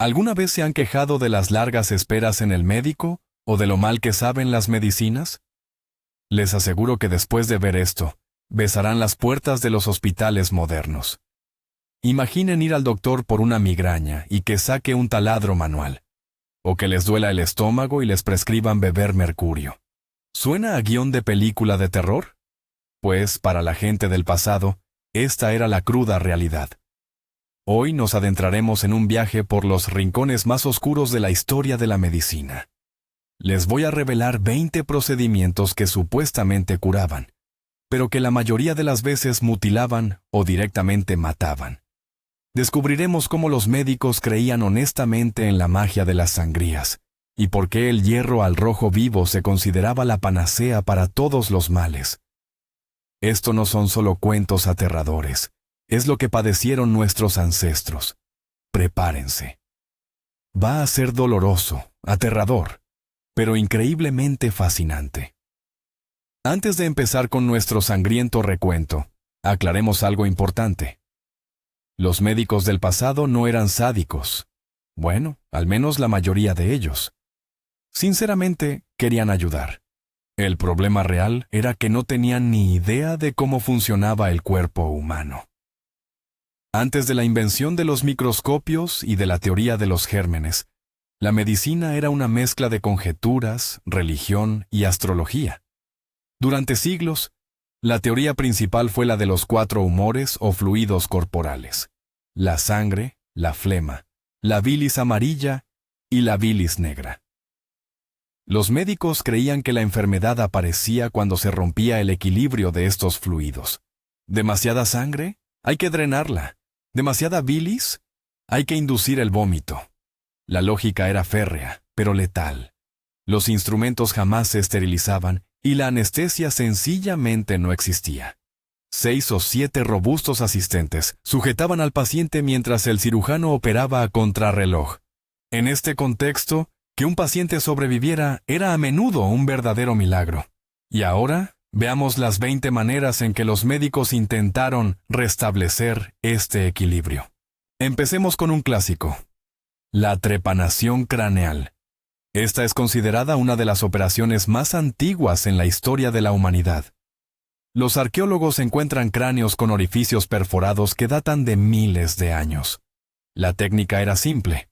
¿Alguna vez se han quejado de las largas esperas en el médico o de lo mal que saben las medicinas? Les aseguro que después de ver esto, besarán las puertas de los hospitales modernos. Imaginen ir al doctor por una migraña y que saque un taladro manual, o que les duela el estómago y les prescriban beber mercurio. ¿Suena a guión de película de terror? Pues, para la gente del pasado, esta era la cruda realidad. Hoy nos adentraremos en un viaje por los rincones más oscuros de la historia de la medicina. Les voy a revelar 20 procedimientos que supuestamente curaban, pero que la mayoría de las veces mutilaban o directamente mataban. Descubriremos cómo los médicos creían honestamente en la magia de las sangrías, y por qué el hierro al rojo vivo se consideraba la panacea para todos los males. Esto no son solo cuentos aterradores, es lo que padecieron nuestros ancestros. Prepárense. Va a ser doloroso, aterrador, pero increíblemente fascinante. Antes de empezar con nuestro sangriento recuento, aclaremos algo importante. Los médicos del pasado no eran sádicos. Bueno, al menos la mayoría de ellos. Sinceramente, querían ayudar. El problema real era que no tenían ni idea de cómo funcionaba el cuerpo humano. Antes de la invención de los microscopios y de la teoría de los gérmenes, la medicina era una mezcla de conjeturas, religión y astrología. Durante siglos, la teoría principal fue la de los 4 humores o fluidos corporales: la sangre, la flema, la bilis amarilla y la bilis negra. Los médicos creían que la enfermedad aparecía cuando se rompía el equilibrio de estos fluidos. ¿Demasiada sangre? Hay que drenarla. ¿Demasiada bilis? Hay que inducir el vómito. La lógica era férrea, pero letal. Los instrumentos jamás se esterilizaban y la anestesia sencillamente no existía. 6 o 7 robustos asistentes sujetaban al paciente mientras el cirujano operaba a contrarreloj. En este contexto, que un paciente sobreviviera era a menudo un verdadero milagro. Y ahora, veamos las 20 maneras en que los médicos intentaron restablecer este equilibrio. Empecemos con un clásico: la trepanación craneal. Esta es considerada una de las operaciones más antiguas en la historia de la humanidad. Los arqueólogos encuentran cráneos con orificios perforados que datan de miles de años. La técnica era simple.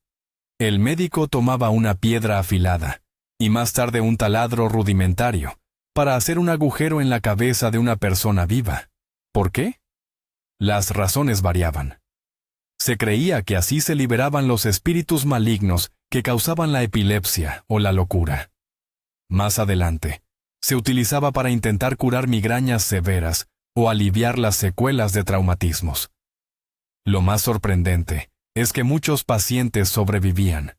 El médico tomaba una piedra afilada, y más tarde un taladro rudimentario, para hacer un agujero en la cabeza de una persona viva. ¿Por qué? Las razones variaban. Se creía que así se liberaban los espíritus malignos que causaban la epilepsia o la locura. Más adelante, se utilizaba para intentar curar migrañas severas o aliviar las secuelas de traumatismos. Lo más sorprendente es que muchos pacientes sobrevivían.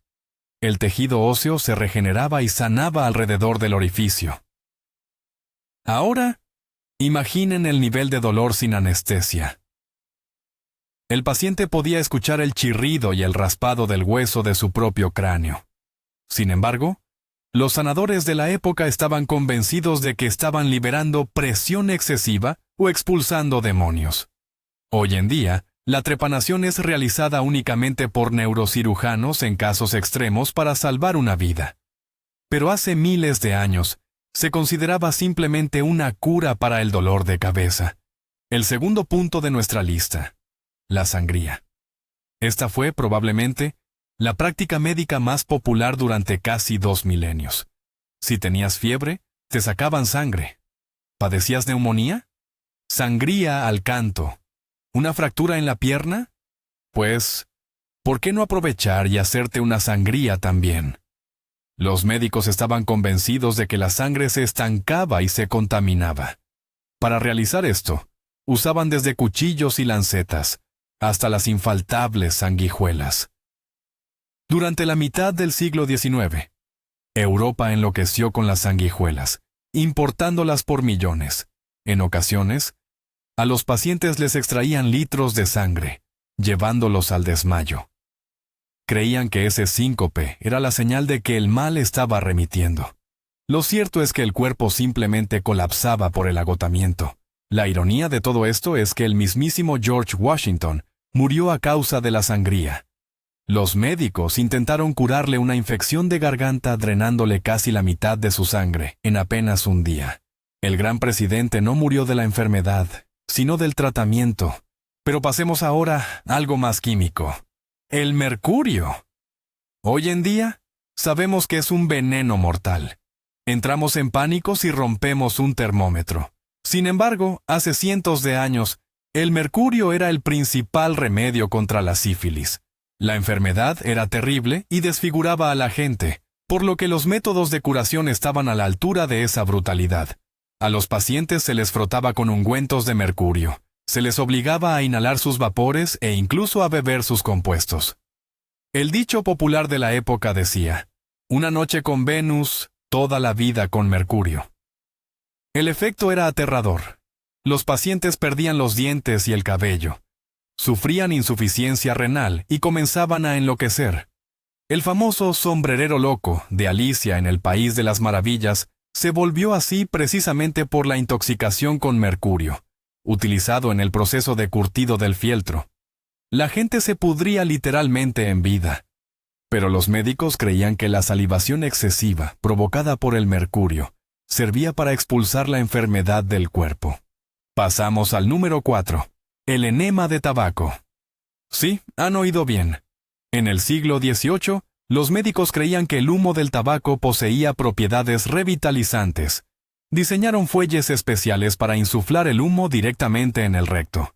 El tejido óseo se regeneraba y sanaba alrededor del orificio. Ahora, imaginen el nivel de dolor sin anestesia. El paciente podía escuchar el chirrido y el raspado del hueso de su propio cráneo. Sin embargo, los sanadores de la época estaban convencidos de que estaban liberando presión excesiva o expulsando demonios. Hoy en día, la trepanación es realizada únicamente por neurocirujanos en casos extremos para salvar una vida. Pero hace miles de años, se consideraba simplemente una cura para el dolor de cabeza. El segundo punto de nuestra lista: la sangría. Esta fue, probablemente, la práctica médica más popular durante casi 2 milenios. Si tenías fiebre, te sacaban sangre. ¿Padecías neumonía? Sangría al canto. ¿Una fractura en la pierna? Pues, ¿por qué no aprovechar y hacerte una sangría también? Los médicos estaban convencidos de que la sangre se estancaba y se contaminaba. Para realizar esto, usaban desde cuchillos y lancetas hasta las infaltables sanguijuelas. Durante la mitad del siglo XIX, Europa enloqueció con las sanguijuelas, importándolas por millones. En ocasiones, a los pacientes les extraían litros de sangre, llevándolos al desmayo. Creían que ese síncope era la señal de que el mal estaba remitiendo. Lo cierto es que el cuerpo simplemente colapsaba por el agotamiento. La ironía de todo esto es que el mismísimo George Washington murió a causa de la sangría. Los médicos intentaron curarle una infección de garganta drenándole casi la mitad de su sangre en apenas un día. El gran presidente no murió de la enfermedad, sino del tratamiento. Pero pasemos ahora a algo más químico. El mercurio. Hoy en día, sabemos que es un veneno mortal. Entramos en pánico si rompemos un termómetro. Sin embargo, hace cientos de años, el mercurio era el principal remedio contra la sífilis. La enfermedad era terrible y desfiguraba a la gente, por lo que los métodos de curación estaban a la altura de esa brutalidad. A los pacientes se les frotaba con ungüentos de mercurio, se les obligaba a inhalar sus vapores e incluso a beber sus compuestos. El dicho popular de la época decía, una noche con Venus, toda la vida con Mercurio. El efecto era aterrador. Los pacientes perdían los dientes y el cabello. Sufrían insuficiencia renal y comenzaban a enloquecer. El famoso sombrerero loco de Alicia en el País de las Maravillas se volvió así precisamente por la intoxicación con mercurio, utilizado en el proceso de curtido del fieltro. La gente se pudría literalmente en vida. Pero los médicos creían que la salivación excesiva provocada por el mercurio servía para expulsar la enfermedad del cuerpo. Pasamos al número 4. El enema de tabaco. Sí, han oído bien. En el siglo XVIII, los médicos creían que el humo del tabaco poseía propiedades revitalizantes. Diseñaron fuelles especiales para insuflar el humo directamente en el recto.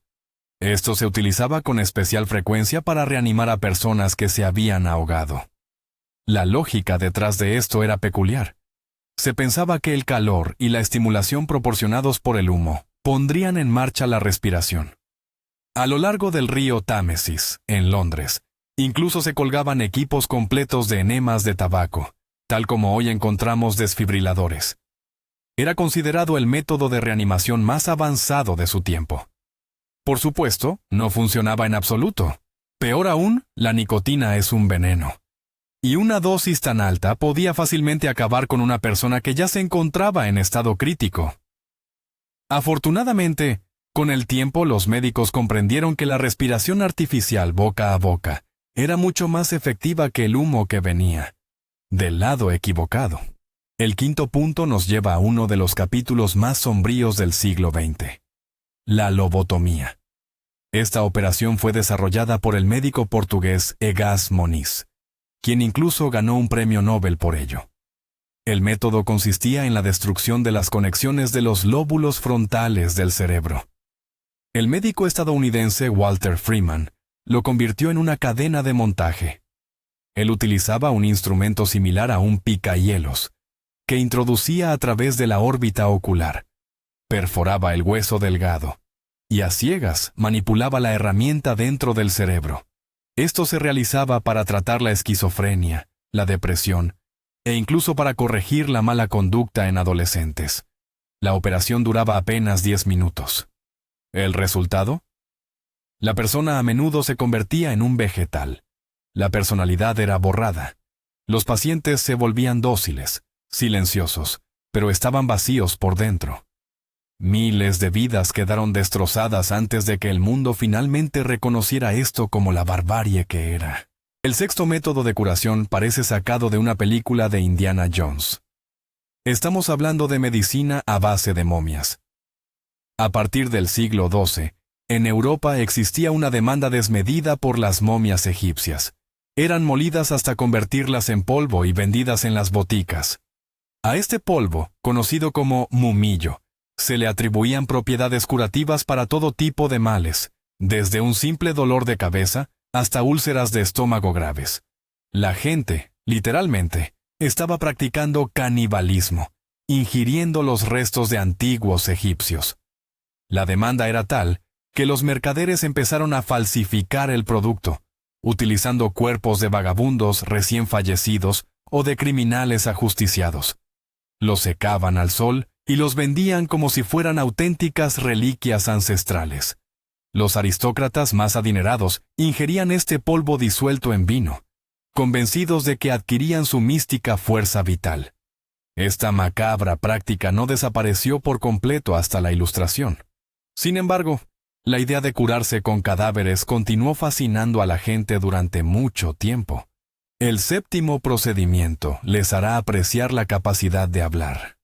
Esto se utilizaba con especial frecuencia para reanimar a personas que se habían ahogado. La lógica detrás de esto era peculiar. Se pensaba que el calor y la estimulación proporcionados por el humo pondrían en marcha la respiración. A lo largo del río Támesis, en Londres, incluso se colgaban equipos completos de enemas de tabaco, tal como hoy encontramos desfibriladores. Era considerado el método de reanimación más avanzado de su tiempo. Por supuesto, no funcionaba en absoluto. Peor aún, la nicotina es un veneno. Y una dosis tan alta podía fácilmente acabar con una persona que ya se encontraba en estado crítico. Afortunadamente, con el tiempo los médicos comprendieron que la respiración artificial boca a boca era mucho más efectiva que el humo que venía del lado equivocado. El quinto punto nos lleva a uno de los capítulos más sombríos del siglo XX. La lobotomía. Esta operación fue desarrollada por el médico portugués Egas Moniz, quien incluso ganó un premio Nobel por ello. El método consistía en la destrucción de las conexiones de los lóbulos frontales del cerebro. El médico estadounidense Walter Freeman lo convirtió en una cadena de montaje. Él utilizaba un instrumento similar a un picahielos, que introducía a través de la órbita ocular. Perforaba el hueso delgado, y a ciegas manipulaba la herramienta dentro del cerebro. Esto se realizaba para tratar la esquizofrenia, la depresión, e incluso para corregir la mala conducta en adolescentes. La operación duraba apenas 10 minutos. ¿El resultado? La persona a menudo se convertía en un vegetal. La personalidad era borrada. Los pacientes se volvían dóciles, silenciosos, pero estaban vacíos por dentro. Miles de vidas quedaron destrozadas antes de que el mundo finalmente reconociera esto como la barbarie que era. El sexto método de curación parece sacado de una película de Indiana Jones. Estamos hablando de medicina a base de momias. A partir del siglo XII, en Europa existía una demanda desmedida por las momias egipcias. Eran molidas hasta convertirlas en polvo y vendidas en las boticas. A este polvo, conocido como mumillo, se le atribuían propiedades curativas para todo tipo de males, desde un simple dolor de cabeza hasta úlceras de estómago graves. La gente, literalmente, estaba practicando canibalismo, ingiriendo los restos de antiguos egipcios. La demanda era tal que los mercaderes empezaron a falsificar el producto, utilizando cuerpos de vagabundos recién fallecidos o de criminales ajusticiados. Los secaban al sol y los vendían como si fueran auténticas reliquias ancestrales. Los aristócratas más adinerados ingerían este polvo disuelto en vino, convencidos de que adquirían su mística fuerza vital. Esta macabra práctica no desapareció por completo hasta la Ilustración. Sin embargo, La idea de curarse con cadáveres continuó fascinando a la gente durante mucho tiempo. El séptimo procedimiento les hará apreciar la capacidad de hablar.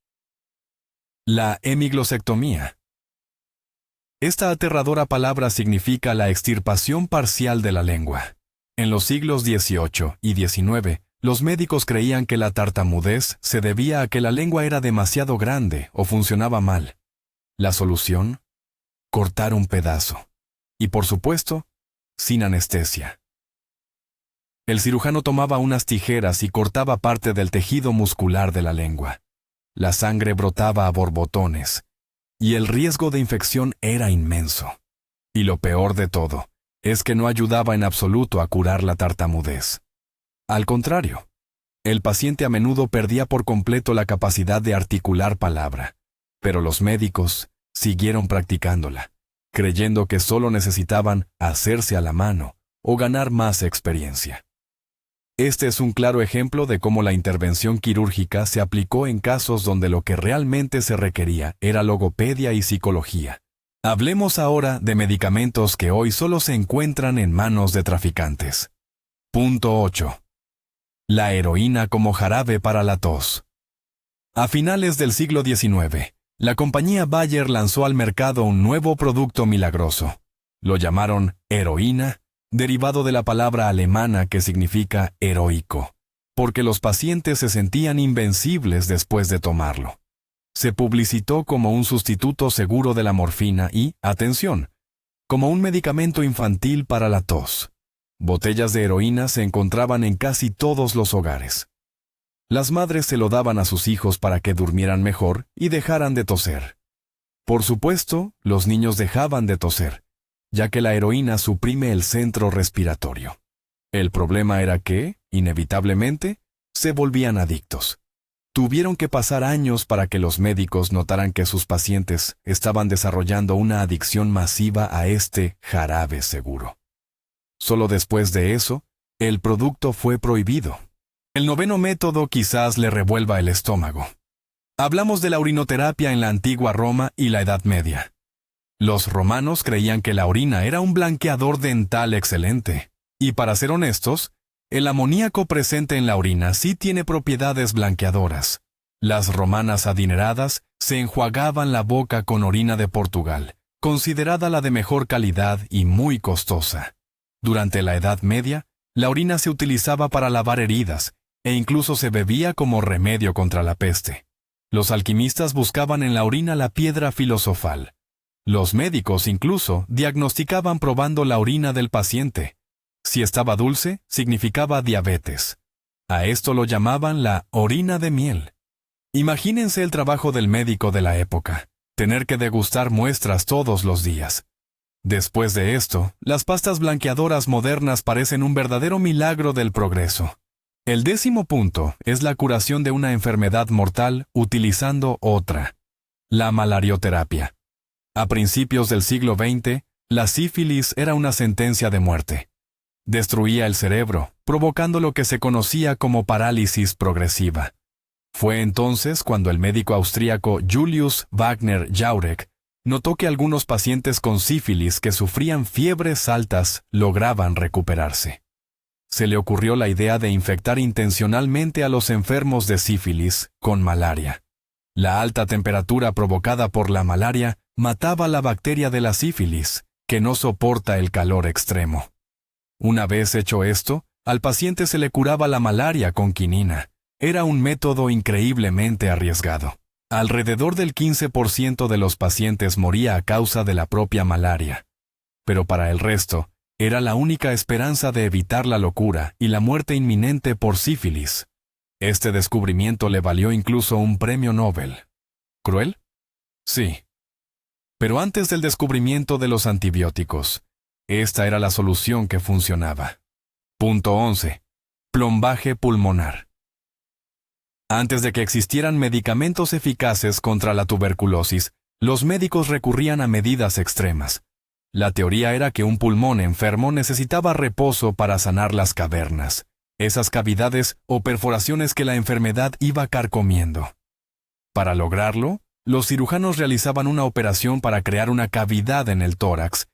La hemiglosectomía. Esta aterradora palabra significa la extirpación parcial de la lengua. En los siglos XVIII y XIX, los médicos creían que la tartamudez se debía a que la lengua era demasiado grande o funcionaba mal. La solución: cortar un pedazo. Y por supuesto, sin anestesia. El cirujano tomaba unas tijeras y cortaba parte del tejido muscular de la lengua. La sangre brotaba a borbotones, y el riesgo de infección era inmenso. Y lo peor de todo es que no ayudaba en absoluto a curar la tartamudez. Al contrario, el paciente a menudo perdía por completo la capacidad de articular palabra, pero los médicos siguieron practicándola, creyendo que solo necesitaban hacerse a la mano o ganar más experiencia. Este es un claro ejemplo de cómo la intervención quirúrgica se aplicó en casos donde lo que realmente se requería era logopedia y psicología. Hablemos ahora de medicamentos que hoy solo se encuentran en manos de traficantes. Punto 8. La heroína como jarabe para la tos. A finales del siglo XIX, la compañía Bayer lanzó al mercado un nuevo producto milagroso. Lo llamaron heroína, derivado de la palabra alemana que significa heroico, porque los pacientes se sentían invencibles después de tomarlo. Se publicitó como un sustituto seguro de la morfina y, atención, como un medicamento infantil para la tos. Botellas de heroína se encontraban en casi todos los hogares. Las madres se lo daban a sus hijos para que durmieran mejor y dejaran de toser. Por supuesto, los niños dejaban de toser, ya que la heroína suprime el centro respiratorio. El problema era que, inevitablemente, se volvían adictos. Tuvieron que pasar años para que los médicos notaran que sus pacientes estaban desarrollando una adicción masiva a este jarabe seguro. Solo después de eso, el producto fue prohibido. El noveno método quizás le revuelva el estómago. Hablamos de la orinoterapia en la antigua Roma y la Edad Media. Los romanos creían que la orina era un blanqueador dental excelente. Y para ser honestos, el amoníaco presente en la orina sí tiene propiedades blanqueadoras. Las romanas adineradas se enjuagaban la boca con orina de Portugal, considerada la de mejor calidad y muy costosa. Durante la Edad Media, la orina se utilizaba para lavar heridas e incluso se bebía como remedio contra la peste. Los alquimistas buscaban en la orina la piedra filosofal. Los médicos incluso diagnosticaban probando la orina del paciente. Si estaba dulce, significaba diabetes. A esto lo llamaban la orina de miel. Imagínense el trabajo del médico de la época, tener que degustar muestras todos los días. Después de esto, las pastas blanqueadoras modernas parecen un verdadero milagro del progreso. El 10º punto es la curación de una enfermedad mortal utilizando otra: la malarioterapia. A principios del siglo XX, la sífilis era una sentencia de muerte. Destruía el cerebro, provocando lo que se conocía como parálisis progresiva. Fue entonces cuando el médico austríaco Julius Wagner Jaurek notó que algunos pacientes con sífilis que sufrían fiebres altas lograban recuperarse. Se le ocurrió la idea de infectar intencionalmente a los enfermos de sífilis con malaria. La alta temperatura provocada por la malaria mataba la bacteria de la sífilis, que no soporta el calor extremo. Una vez hecho esto, al paciente se le curaba la malaria con quinina. Era un método increíblemente arriesgado. Alrededor del 15% de los pacientes moría a causa de la propia malaria. Pero para el resto, era la única esperanza de evitar la locura y la muerte inminente por sífilis. Este descubrimiento le valió incluso un premio Nobel. ¿Cruel? Sí. Pero antes del descubrimiento de los antibióticos, esta era la solución que funcionaba. Punto 11. Plombaje pulmonar. Antes de que existieran medicamentos eficaces contra la tuberculosis, los médicos recurrían a medidas extremas. La teoría era que un pulmón enfermo necesitaba reposo para sanar las cavernas, esas cavidades o perforaciones que la enfermedad iba carcomiendo. Para lograrlo, Los cirujanos realizaban una operación para crear una cavidad en el tórax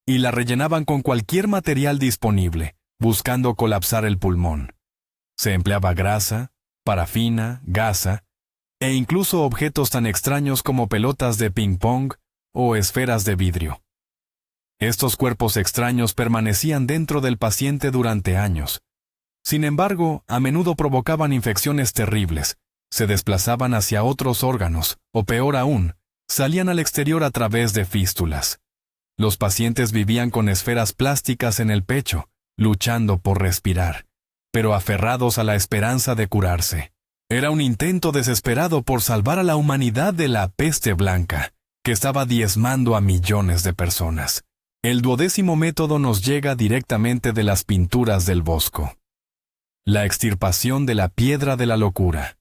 y la rellenaban con cualquier material disponible, buscando colapsar el pulmón. Se empleaba grasa, parafina, gasa e incluso objetos tan extraños como pelotas de ping-pong o esferas de vidrio. Estos cuerpos extraños permanecían dentro del paciente durante años. Sin embargo, a menudo provocaban infecciones terribles, se desplazaban hacia otros órganos, o peor aún, salían al exterior a través de fístulas. Los pacientes vivían con esferas plásticas en el pecho, luchando por respirar, pero aferrados a la esperanza de curarse. Era un intento desesperado por salvar a la humanidad de la peste blanca, que estaba diezmando a millones de personas. El 12º método nos llega directamente de las pinturas del Bosco. La extirpación de la piedra de la locura.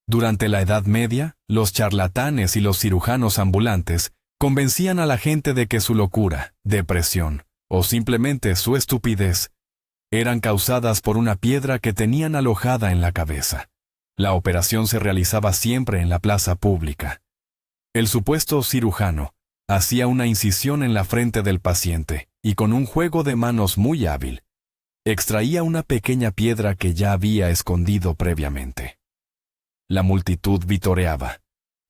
Durante la Edad Media, los charlatanes y los cirujanos ambulantes convencían a la gente de que su locura, depresión o simplemente su estupidez eran causadas por una piedra que tenían alojada en la cabeza. La operación se realizaba siempre en la plaza pública. El supuesto cirujano hacía una incisión en la frente del paciente y con un juego de manos muy hábil, extraía una pequeña piedra que ya había escondido previamente. La multitud vitoreaba,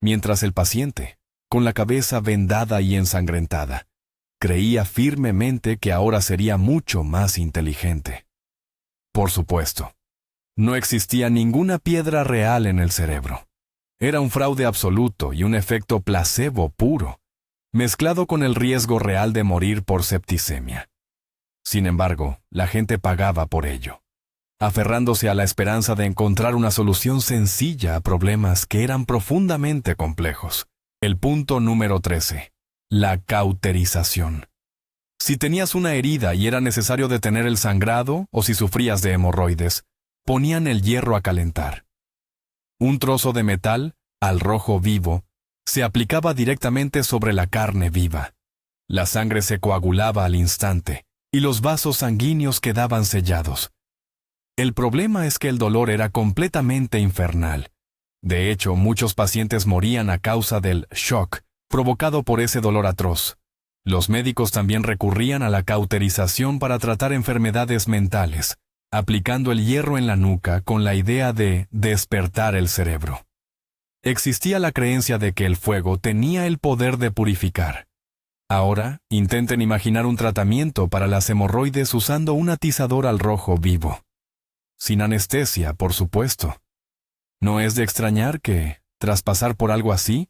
mientras el paciente, con la cabeza vendada y ensangrentada, creía firmemente que ahora sería mucho más inteligente. Por supuesto, no existía ninguna piedra real en el cerebro. Era un fraude absoluto y un efecto placebo puro, mezclado con el riesgo real de morir por septicemia. Sin embargo, la gente pagaba por ello, aferrándose a la esperanza de encontrar una solución sencilla a problemas que eran profundamente complejos. El punto número 13. La cauterización. Si tenías una herida y era necesario detener el sangrado o si sufrías de hemorroides, ponían el hierro a calentar. Un trozo de metal, al rojo vivo, se aplicaba directamente sobre la carne viva. La sangre se coagulaba al instante y los vasos sanguíneos quedaban sellados. El problema es que el dolor era completamente infernal. De hecho, muchos pacientes morían a causa del shock provocado por ese dolor atroz. Los médicos también recurrían a la cauterización para tratar enfermedades mentales, aplicando el hierro en la nuca con la idea de despertar el cerebro. Existía la creencia de que el fuego tenía el poder de purificar. Ahora, intenten imaginar un tratamiento para las hemorroides usando un atizador al rojo vivo. Sin anestesia, por supuesto. No es de extrañar que, tras pasar por algo así,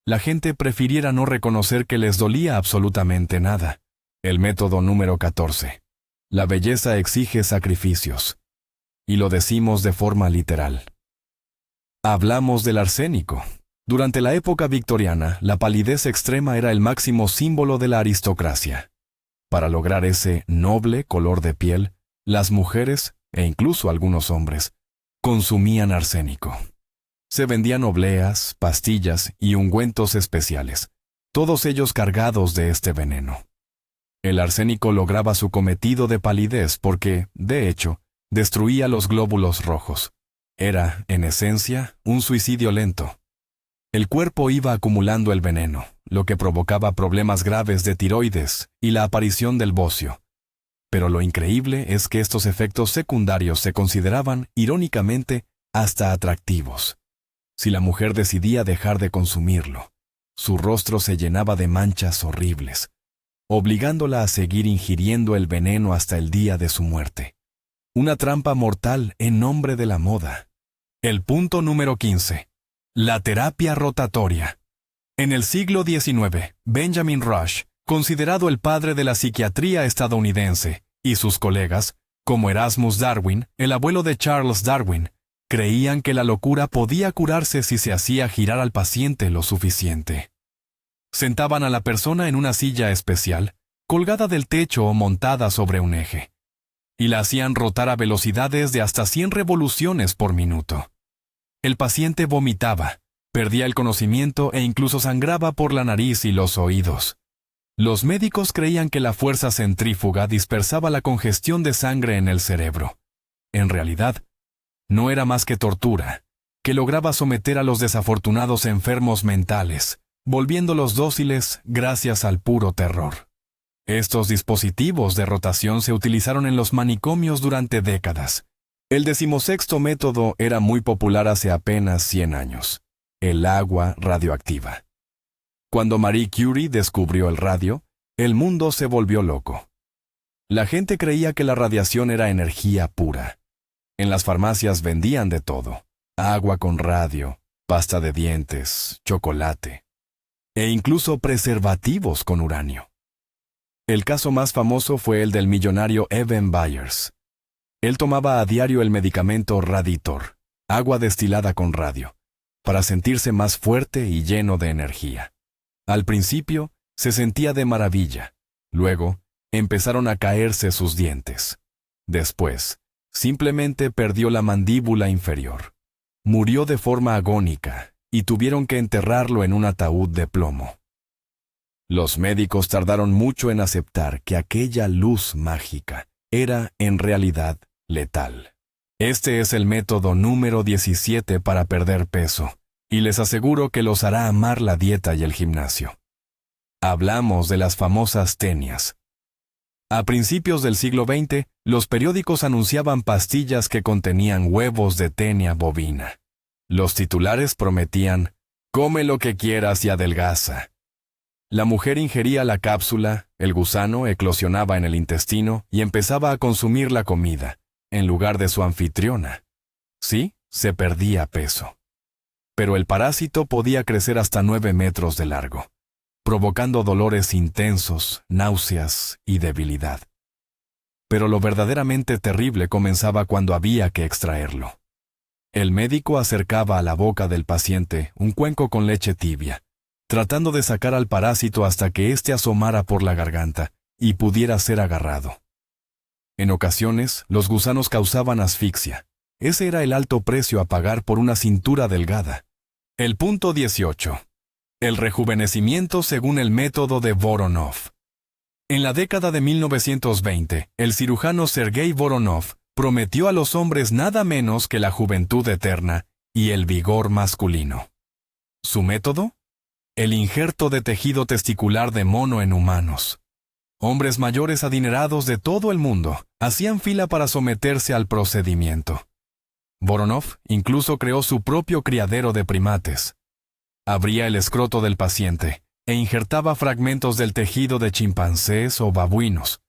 la gente prefiriera no reconocer que les dolía absolutamente nada. El método número 14. La belleza exige sacrificios. Y lo decimos de forma literal. Hablamos del arsénico. Durante la época victoriana, la palidez extrema era el máximo símbolo de la aristocracia. Para lograr ese noble color de piel, las mujeres, e incluso algunos hombres, consumían arsénico. Se vendían obleas, pastillas y ungüentos especiales, todos ellos cargados de este veneno. El arsénico lograba su cometido de palidez porque, de hecho, destruía los glóbulos rojos. Era, en esencia, un suicidio lento. El cuerpo iba acumulando el veneno, lo que provocaba problemas graves de tiroides y la aparición del bocio. Pero lo increíble es que estos efectos secundarios se consideraban, irónicamente, hasta atractivos. Si la mujer decidía dejar de consumirlo, su rostro se llenaba de manchas horribles, obligándola a seguir ingiriendo el veneno hasta el día de su muerte. Una trampa mortal en nombre de la moda. El punto número 15. La terapia rotatoria. En el siglo XIX, Benjamin Rush, considerado el padre de la psiquiatría estadounidense, y sus colegas, como Erasmus Darwin, el abuelo de Charles Darwin, creían que la locura podía curarse si se hacía girar al paciente lo suficiente. Sentaban a la persona en una silla especial, colgada del techo o montada sobre un eje, y la hacían rotar a velocidades de hasta 100 revoluciones por minuto. El paciente vomitaba, perdía el conocimiento e incluso sangraba por la nariz y los oídos. Los médicos creían que la fuerza centrífuga dispersaba la congestión de sangre en el cerebro. En realidad, no era más que tortura, que lograba someter a los desafortunados enfermos mentales, volviéndolos dóciles gracias al puro terror. Estos dispositivos de rotación se utilizaron en los manicomios durante décadas. El 16º método era muy popular hace apenas 100 años: el agua radioactiva. Cuando Marie Curie descubrió el radio, el mundo se volvió loco. La gente creía que la radiación era energía pura. En las farmacias vendían de todo: agua con radio, pasta de dientes, chocolate, e incluso preservativos con uranio. El caso más famoso fue el del millonario Evan Byers. Él tomaba a diario el medicamento Raditor, agua destilada con radio, para sentirse más fuerte y lleno de energía. Al principio, se sentía de maravilla. Luego, empezaron a caerse sus dientes. Después, simplemente perdió la mandíbula inferior. Murió de forma agónica y tuvieron que enterrarlo en un ataúd de plomo. Los médicos tardaron mucho en aceptar que aquella luz mágica era, en realidad, letal. Este es el método número 17 para perder peso, y les aseguro que los hará amar la dieta y el gimnasio. Hablamos de las famosas tenias. A principios del siglo XX, los periódicos anunciaban pastillas que contenían huevos de tenia bovina. Los titulares prometían: come lo que quieras y adelgaza. La mujer ingería la cápsula, el gusano eclosionaba en el intestino y empezaba a consumir la comida, en lugar de su anfitriona. Sí, se perdía peso. Pero el parásito podía crecer hasta 9 metros de largo, provocando dolores intensos, náuseas y debilidad. Pero lo verdaderamente terrible comenzaba cuando había que extraerlo. El médico acercaba a la boca del paciente un cuenco con leche tibia, tratando de sacar al parásito hasta que éste asomara por la garganta y pudiera ser agarrado. En ocasiones, los gusanos causaban asfixia. Ese era el alto precio a pagar por una cintura delgada. El punto 18. El rejuvenecimiento según el método de Voronov. En la década de 1920, el cirujano Sergei Voronov prometió a los hombres nada menos que la juventud eterna y el vigor masculino. ¿Su método? El injerto de tejido testicular de mono en humanos. Hombres mayores adinerados de todo el mundo hacían fila para someterse al procedimiento. Voronov incluso creó su propio criadero de primates. Abría el escroto del paciente e injertaba fragmentos del tejido de chimpancés o babuinos.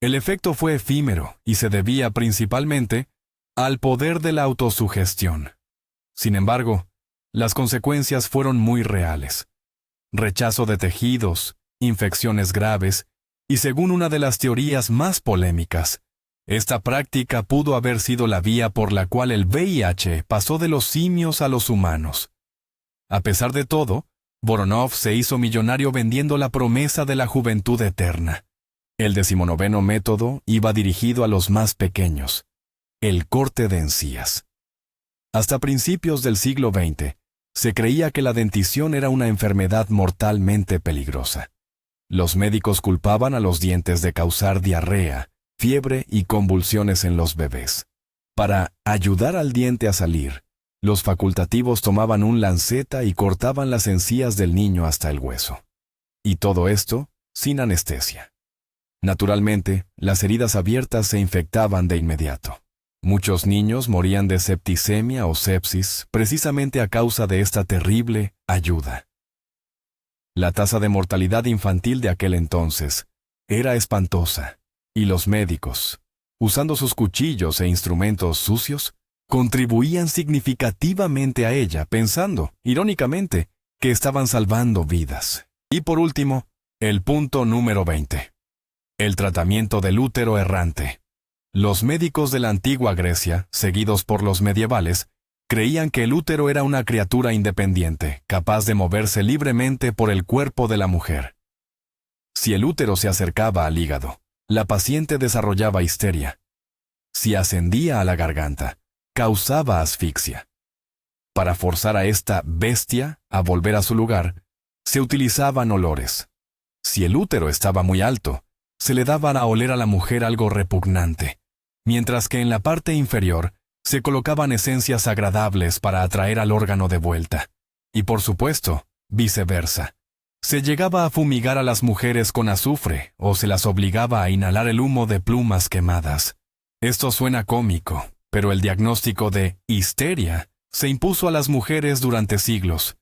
El efecto fue efímero y se debía principalmente al poder de la autosugestión. Sin embargo, las consecuencias fueron muy reales. Rechazo de tejidos, infecciones graves, y según una de las teorías más polémicas, esta práctica pudo haber sido la vía por la cual el VIH pasó de los simios a los humanos. A pesar de todo, Voronov se hizo millonario vendiendo la promesa de la juventud eterna. El 19º método iba dirigido a los más pequeños: el corte de encías. Hasta principios del siglo XX, se creía que la dentición era una enfermedad mortalmente peligrosa. Los médicos culpaban a los dientes de causar diarrea, fiebre y convulsiones en los bebés. Para ayudar al diente a salir, los facultativos tomaban un lanceta y cortaban las encías del niño hasta el hueso. Y todo esto sin anestesia. Naturalmente, las heridas abiertas se infectaban de inmediato. Muchos niños morían de septicemia o sepsis precisamente a causa de esta terrible ayuda. La tasa de mortalidad infantil de aquel entonces era espantosa, y los médicos, usando sus cuchillos e instrumentos sucios, contribuían significativamente a ella, pensando, irónicamente, que estaban salvando vidas. Y por último, el punto número 20. El tratamiento del útero errante. Los médicos de la antigua Grecia, seguidos por los medievales, creían que el útero era una criatura independiente, capaz de moverse libremente por el cuerpo de la mujer. Si el útero se acercaba al hígado, la paciente desarrollaba histeria. Si ascendía a la garganta, causaba asfixia. Para forzar a esta bestia a volver a su lugar, se utilizaban olores. Si el útero estaba muy alto, se le daba a oler a la mujer algo repugnante, mientras que en la parte inferior se colocaban esencias agradables para atraer al órgano de vuelta. Y por supuesto, viceversa. Se llegaba a fumigar a las mujeres con azufre o se las obligaba a inhalar el humo de plumas quemadas. Esto suena cómico, pero el diagnóstico de histeria se impuso a las mujeres durante siglos,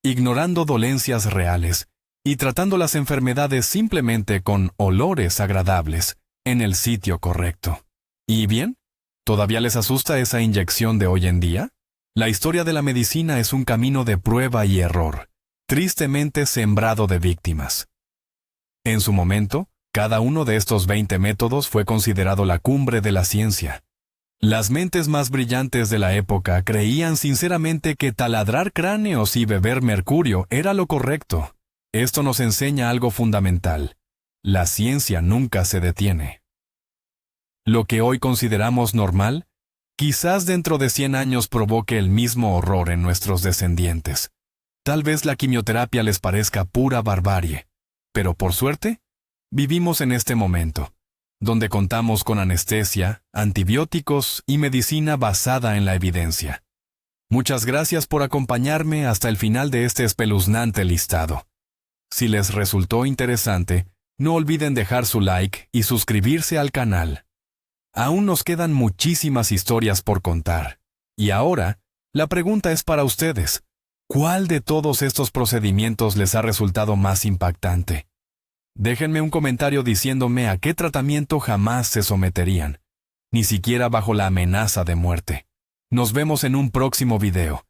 ignorando dolencias reales y tratando las enfermedades simplemente con olores agradables en el sitio correcto. ¿Y bien? ¿Todavía les asusta esa inyección de hoy en día? La historia de la medicina es un camino de prueba y error, tristemente sembrado de víctimas. En su momento, cada uno de estos 20 métodos fue considerado la cumbre de la ciencia. Las mentes más brillantes de la época creían sinceramente que taladrar cráneos y beber mercurio era lo correcto. Esto nos enseña algo fundamental. La ciencia nunca se detiene. Lo que hoy consideramos normal, quizás dentro de 100 años provoque el mismo horror en nuestros descendientes. Tal vez la quimioterapia les parezca pura barbarie, pero por suerte, vivimos en este momento, donde contamos con anestesia, antibióticos y medicina basada en la evidencia. Muchas gracias por acompañarme hasta el final de este espeluznante listado. Si les resultó interesante, no olviden dejar su like y suscribirse al canal. Aún nos quedan muchísimas historias por contar. Y ahora, la pregunta es para ustedes. ¿Cuál de todos estos procedimientos les ha resultado más impactante? Déjenme un comentario diciéndome a qué tratamiento jamás se someterían, ni siquiera bajo la amenaza de muerte. Nos vemos en un próximo video.